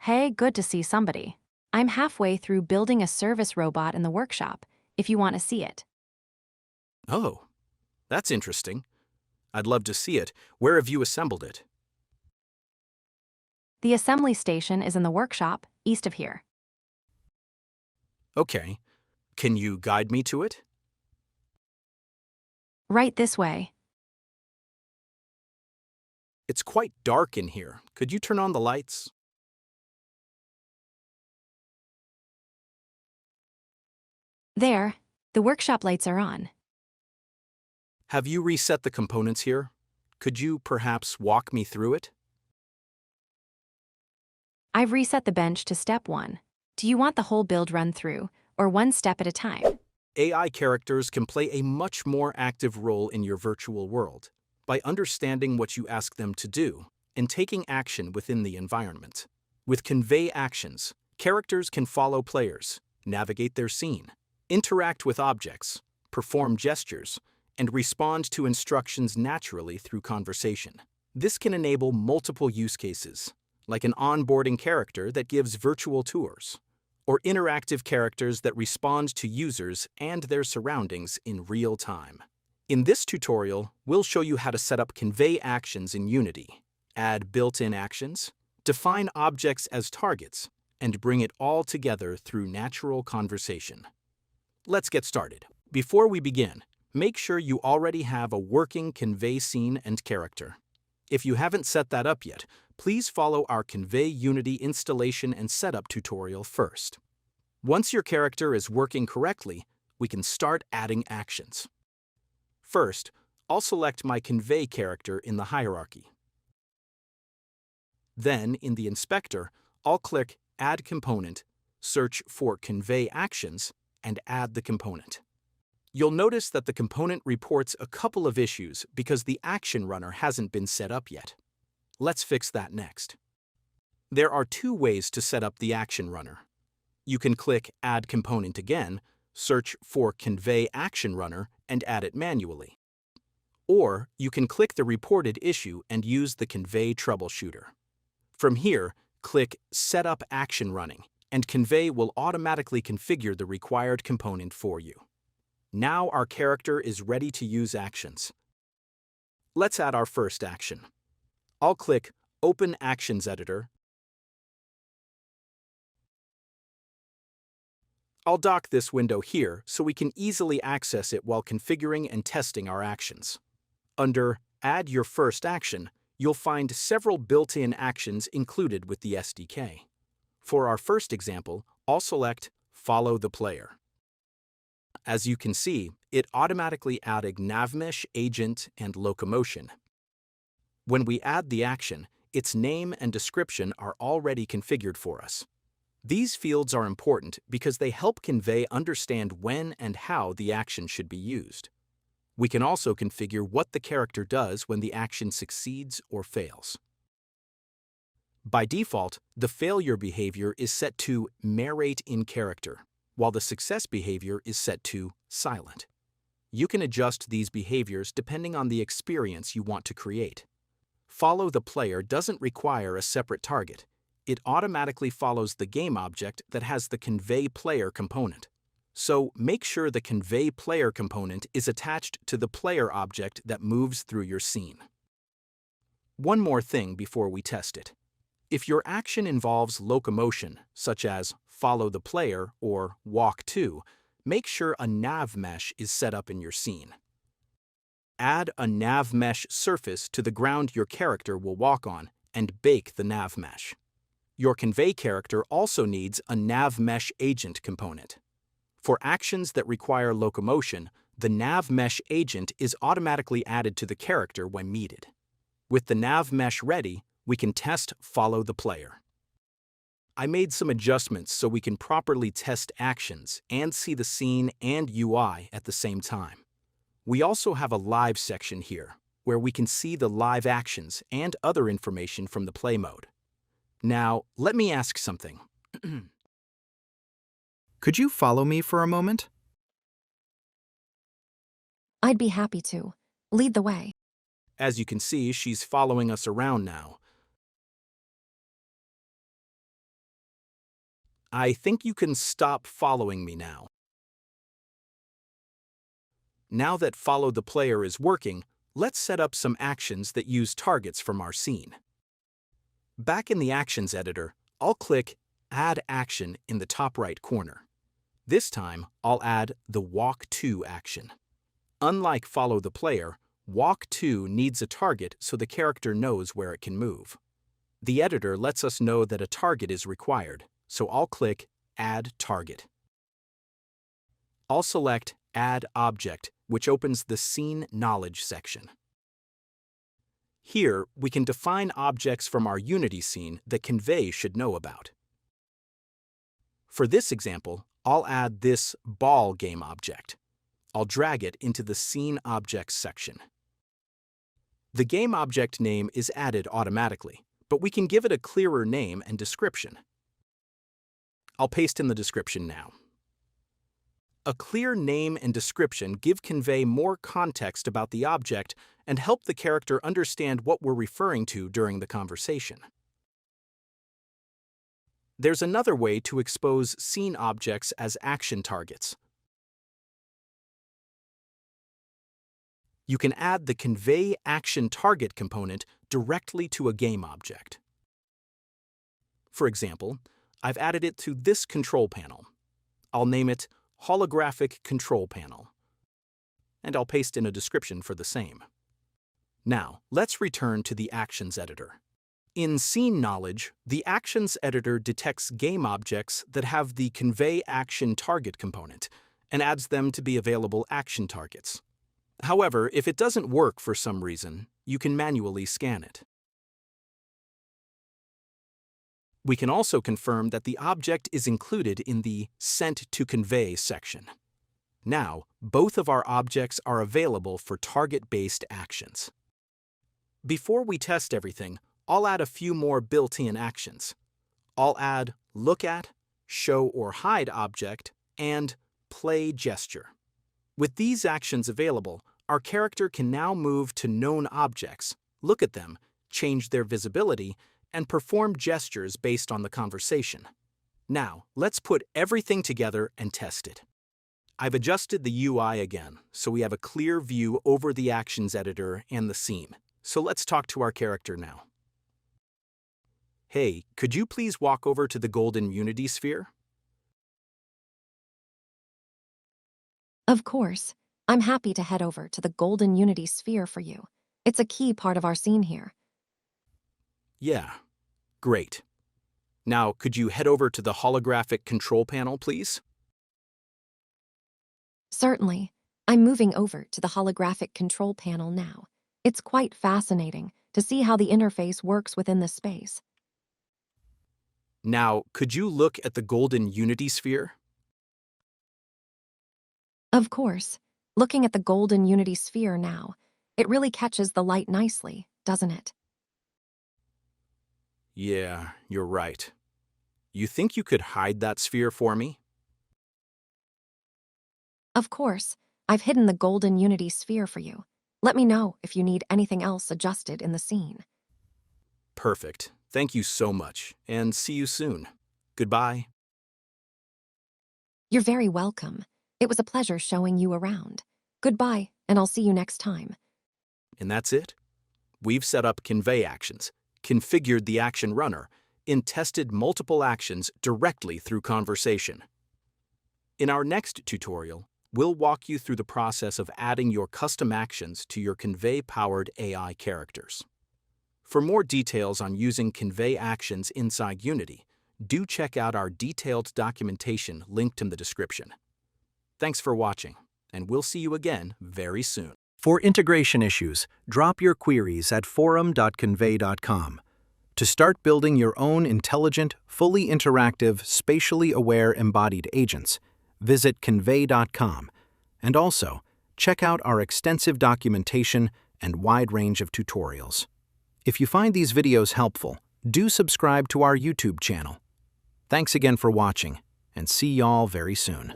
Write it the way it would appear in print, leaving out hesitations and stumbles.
Hey, good to see somebody. I'm halfway through building a service robot in the workshop, if you want to see it. Oh, that's interesting. I'd love to see it. Where have you assembled it? The assembly station is in the workshop, east of here. Okay. Can you guide me to it? Right this way. It's quite dark in here. Could you turn on the lights? There, the workshop lights are on. Have you reset the components here? Could you perhaps walk me through it? I've reset the bench to step 1. Do you want the whole build run through, or one step at a time? AI characters can play a much more active role in your virtual world by understanding what you ask them to do and taking action within the environment. With Convai Actions, characters can follow players, navigate their scene, interact with objects, perform gestures, and respond to instructions naturally through conversation. This can enable multiple use cases, like an onboarding character that gives virtual tours, or interactive characters that respond to users and their surroundings in real time. In this tutorial, we'll show you how to set up Convai Actions in Unity, add built-in actions, define objects as targets, and bring it all together through natural conversation. Let's get started. Before we begin, make sure you already have a working Convai scene and character. If you haven't set that up yet, please follow our Convai Unity installation and setup tutorial first. Once your character is working correctly, we can start adding actions. First, I'll select my Convai character in the hierarchy. Then, in the inspector, I'll click Add Component, search for Convai Actions, and add the component. You'll notice that the component reports a couple of issues because the Action Runner hasn't been set up yet. Let's fix that next. There are two ways to set up the Action Runner. You can click Add Component again, search for Convai Action Runner, and add it manually. Or you can click the reported issue and use the Convai Troubleshooter. From here, click Set up Action Running, and Convai will automatically configure the required component for you. Now our character is ready to use actions. Let's add our first action. I'll click Open Actions Editor. I'll dock this window here so we can easily access it while configuring and testing our actions. Under Add Your First Action, you'll find several built-in actions included with the SDK. For our first example, I'll select Follow the Player. As you can see, it automatically added NavMesh, Agent, and Locomotion. When we add the action, its name and description are already configured for us. These fields are important because they help Convai understand when and how the action should be used. We can also configure what the character does when the action succeeds or fails. By default, the failure behavior is set to narrate in character, while the success behavior is set to silent. You can adjust these behaviors depending on the experience you want to create. Follow the player doesn't require a separate target. It automatically follows the game object that has the Convai player component. So make sure the Convai player component is attached to the player object that moves through your scene. One more thing before we test it. If your action involves locomotion, such as follow the player or walk to, make sure a NavMesh is set up in your scene. Add a NavMesh surface to the ground your character will walk on and bake the NavMesh. Your Convai character also needs a NavMesh agent component. For actions that require locomotion, the NavMesh agent is automatically added to the character when needed. With the NavMesh ready, we can test Follow the Player. I made some adjustments so we can properly test actions and see the scene and UI at the same time. We also have a live section here, where we can see the live actions and other information from the play mode. Now, let me ask something. Could you follow me for a moment? I'd be happy to. Lead the way. As you can see, she's following us around now. I think you can stop following me now. Now that Follow the Player is working, let's set up some actions that use targets from our scene. Back in the Actions editor, I'll click Add Action in the top right corner. This time, I'll add the Walk To action. Unlike Follow the Player, Walk To needs a target so the character knows where it can move. The editor lets us know that a target is required, so I'll click Add Target. I'll select Add Object, which opens the Scene Knowledge section. Here, we can define objects from our Unity scene that Convai should know about. For this example, I'll add this ball game object. I'll drag it into the Scene Objects section. The game object name is added automatically, but we can give it a clearer name and description. I'll paste in the description now. A clear name and description give Convai more context about the object and help the character understand what we're referring to during the conversation. There's another way to expose scene objects as action targets. You can add the Convai Action Target component directly to a game object. For example, I've added it to this control panel. I'll name it Holographic Control Panel, and I'll paste in a description for the same. Now, let's return to the Actions editor. In Scene Knowledge, the Actions editor detects game objects that have the Convai Action Target component and adds them to be available action targets. However, if it doesn't work for some reason, you can manually scan it. We can also confirm that the object is included in the Sent to Convai section. Now, both of our objects are available for target-based actions. Before we test everything, I'll add a few more built-in actions. I'll add Look At, Show or Hide Object, and Play Gesture. With these actions available, our character can now move to known objects, look at them, change their visibility, and perform gestures based on the conversation. Now, let's put everything together and test it. I've adjusted the UI again, so we have a clear view over the Actions editor and the scene. So let's talk to our character now. Hey, could you please walk over to the golden Unity sphere? Of course. I'm happy to head over to the golden Unity sphere for you. It's a key part of our scene here. Yeah, great. Now, could you head over to the holographic control panel, please? Certainly. I'm moving over to the holographic control panel now. It's quite fascinating to see how the interface works within the space. Now, could you look at the golden Unity sphere? Of course. Looking at the golden Unity sphere now, it really catches the light nicely, doesn't it? Yeah, you're right. You think you could hide that sphere for me? Of course. I've hidden the golden Unity sphere for you. Let me know if you need anything else adjusted in the scene. Perfect. Thank you so much, and see you soon. Goodbye. You're very welcome. It was a pleasure showing you around. Goodbye, and I'll see you next time. And that's it. We've set up Convai Actions, configured the Action Runner, and tested multiple actions directly through conversation. In our next tutorial, we'll walk you through the process of adding your custom actions to your Convai-powered AI characters. For more details on using Convai Actions inside Unity, do check out our detailed documentation linked in the description. Thanks for watching, and we'll see you again very soon. For integration issues, drop your queries at forum.convai.com. To start building your own intelligent, fully interactive, spatially aware embodied agents, visit convai.com, and also check out our extensive documentation and wide range of tutorials. If you find these videos helpful, do subscribe to our YouTube channel. Thanks again for watching, and see y'all very soon.